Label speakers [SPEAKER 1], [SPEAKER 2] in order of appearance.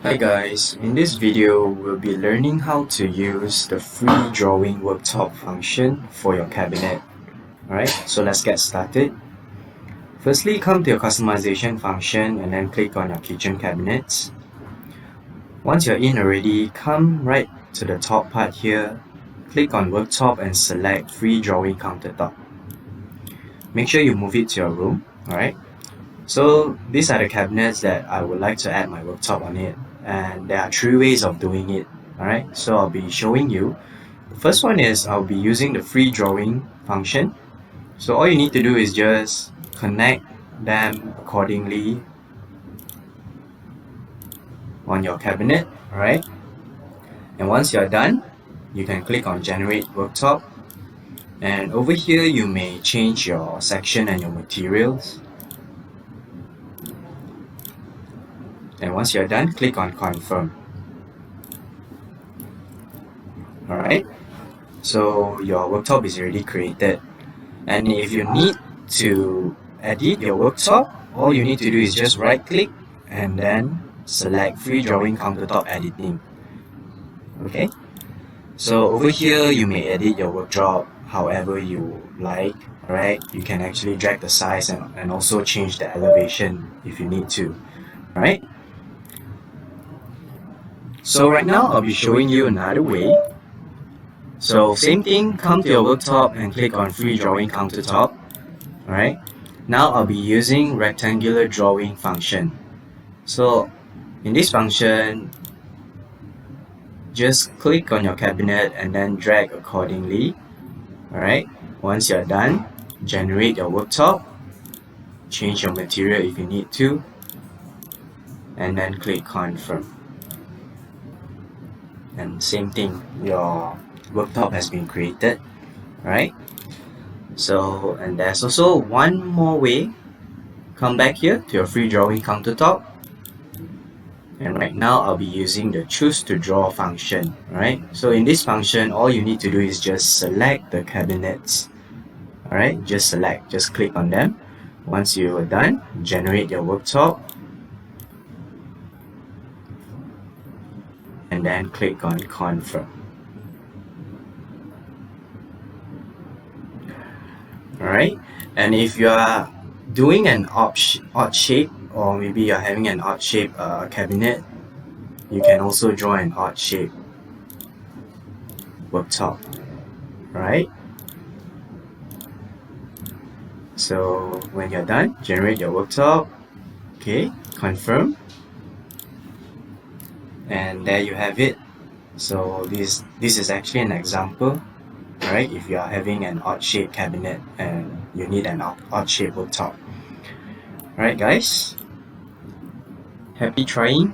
[SPEAKER 1] Hi guys, in this video we'll be learning how to use the free drawing worktop function for your cabinet. Alright, so let's get started. Firstly, come to your customization function and then click on your kitchen cabinets. Once you're in already, come right to the top part here, click on worktop and select free drawing countertop. Make sure you move it to your room. Alright, so these are the cabinets that I would like to add my worktop on it, and there are three ways of doing it. Alright, so I'll be showing you. The first one is I'll be using the free drawing function. So all you need to do is just connect them accordingly on your cabinet. Alright, and once you're done, you can click on generate worktop, and over here you may change your section and your materials. And once you're done, click on confirm. Alright, so your worktop is already created. And if you need to edit your worktop, all you need to do is just right click and then select free drawing countertop editing. Okay, so over here you may edit your worktop however you like. Alright, you can actually drag the size and also change the elevation if you need to. Alright, so right now I'll be showing you another way. So same thing, come to your worktop and click on free drawing countertop. Alright, now I'll be using rectangular drawing function. So in this function, just click on your cabinet and then drag accordingly. Alright, once you're done, generate your worktop, change your material if you need to, and then click confirm. And same thing, your worktop has been created. Right, so and there's also one more way. Come back here to your free drawing countertop, and right now I'll be using the choose to draw function. Right, so in this function all you need to do is just select the cabinets. Alright, just click on them. Once you are done, generate your worktop and then click on confirm. Alright, and if you are doing an odd shape, or maybe you're having an odd shape cabinet, you can also draw an odd shape worktop. Right, so when you're done, generate your worktop, okay, confirm, and there you have it. So this is actually an example. Right, if you are having an odd shape cabinet and you need an odd shape worktop. Alright guys, happy trying.